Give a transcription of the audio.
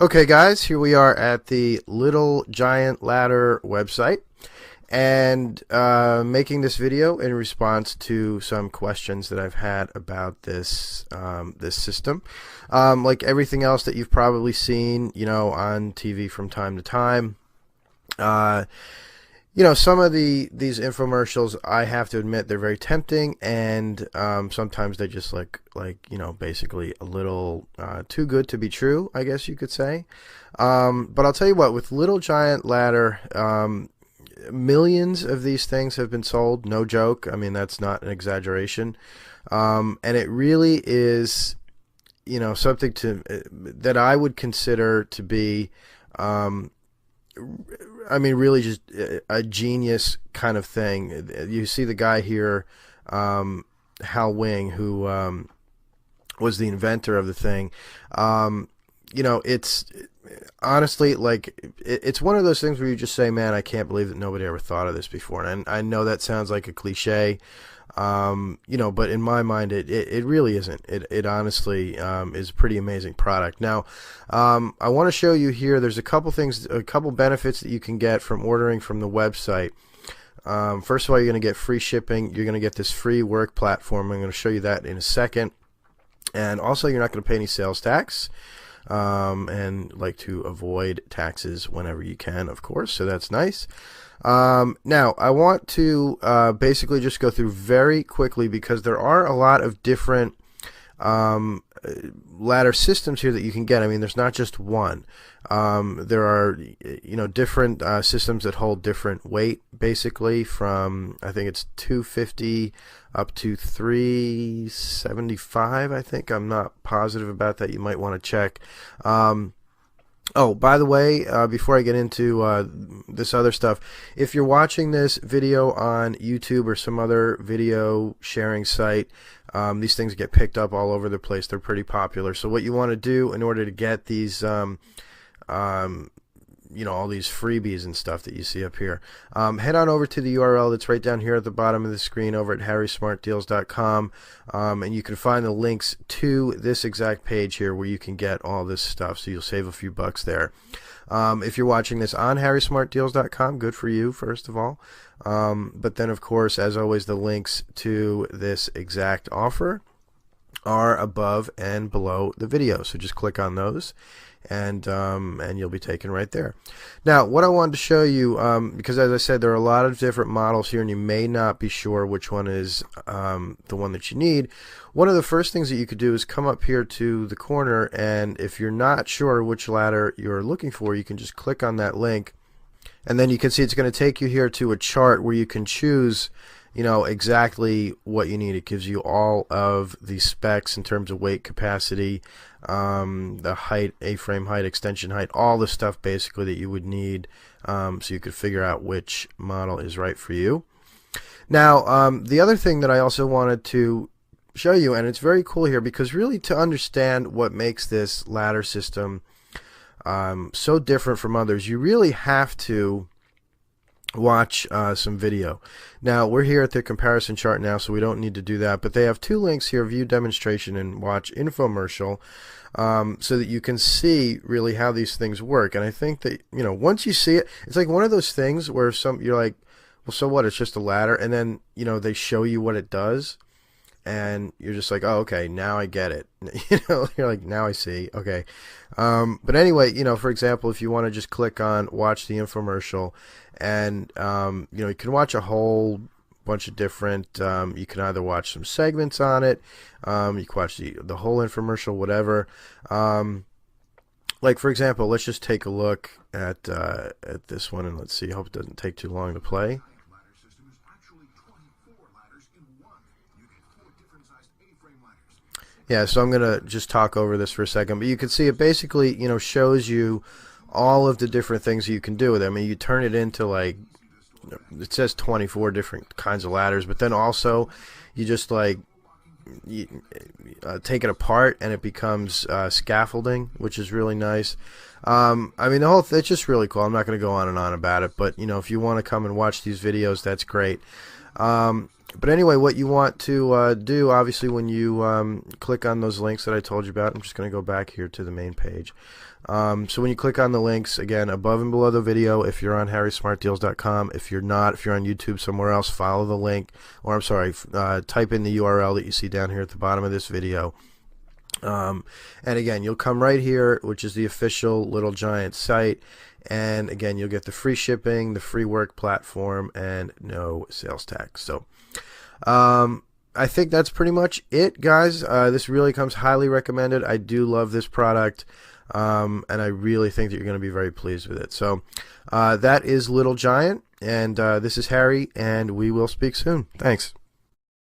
Okay, guys, here we are at the Little Giant Ladder website, and making this video in response to some questions that I've had about this this system. Like everything else that you've probably seen, on TV from time to time. Some of these infomercials, I have to admit, they're very tempting, and sometimes they're just basically a little too good to be true, I guess you could say. But I'll tell you what, with Little Giant Ladder, millions of these things have been sold, no joke. I mean, that's not an exaggeration. And it really is, something that I would consider to be, really just a genius kind of thing. You see the guy here, Hal Wing, who was the inventor of the thing. It's honestly it's one of those things where you just say, man, I can't believe that nobody ever thought of this before. And I know that sounds like a cliche, but in my mind, it really isn't. It honestly is a pretty amazing product. Now, I want to show you here, there's a couple benefits that you can get from ordering from the website. First of all, you're going to get free shipping. You're going to get this free work platform. I'm going to show you that in a second. And also, you're not going to pay any sales tax. And like to avoid taxes whenever you can, of course, so that's nice. Now, I want to basically just go through very quickly, because there are a lot of different ladder systems here that you can get. I mean, there's not just one. There are different systems that hold different weight, basically from, I think it's 250 up to 375, I think. I'm not positive about that. You might want to check. Oh, by the way, before I get into this other stuff, if you're watching this video on YouTube or some other video sharing site, these things get picked up all over the place. They're pretty popular. So what you want to do in order to get these, all these freebies and stuff that you see up here, head on over to the URL that's right down here at the bottom of the screen over at harrysmartdeals.com, and you can find the links to this exact page here where you can get all this stuff, so you'll save a few bucks there. If you're watching this on harrysmartdeals.com, good for you, first of all. But then, of course, as always, the links to this exact offer are above and below the video, so just click on those, and you'll be taken right there. Now, what I wanted to show you, because as I said, there are a lot of different models here, and you may not be sure which one is the one that you need. One of the first things that you could do is come up here to the corner, and if you're not sure which ladder you're looking for, you can just click on that link, and then you can see it's going to take you here to a chart where you can choose exactly what you need. It gives you all of the specs in terms of weight, capacity, the height, A-frame height, extension height, all the stuff basically that you would need, so you could figure out which model is right for you. Now, the other thing that I also wanted to show you, and it's very cool here, because really to understand what makes this ladder system so different from others, you really have to watch some video. Now, we're here at the comparison chart now, so we don't need to do that, but they have two links here, view demonstration and watch infomercial, so that you can see really how these things work. And I think that once you see it, it's like one of those things where you're like, well, so what, it's just a ladder, and then they show you what it does, and you're just like, oh, okay, now I get it. You're like, now I see. Okay. But anyway, for example, if you want to just click on watch the infomercial, and you can watch a whole bunch of different, you can either watch some segments on it, you can watch the whole infomercial, whatever. Like, for example, let's just take a look at this one, and let's see. I hope it doesn't take too long to play. Yeah, so I'm going to just talk over this for a second, but you can see it basically, shows you all of the different things you can do with it. I mean, you turn it into, like, it says 24 different kinds of ladders, but then also you just, take it apart and it becomes scaffolding, which is really nice. I mean, it's just really cool. I'm not going to go on and on about it, but, if you want to come and watch these videos, that's great. But anyway, what you want to do, obviously, when you click on those links that I told you about, I'm just going to go back here to the main page. So when you click on the links, again, above and below the video, if you're on harrysmartdeals.com, if you're not, if you're on YouTube somewhere else, follow the link, or I'm sorry, type in the URL that you see down here at the bottom of this video. And again, you'll come right here, which is the official Little Giant site. And again, you'll get the free shipping, the free work platform, and no sales tax. So I think that's pretty much it, guys. This really comes highly recommended. I do love this product, and I really think that you're going to be very pleased with it. So that is Little Giant, and this is Harry, and we will speak soon. Thanks.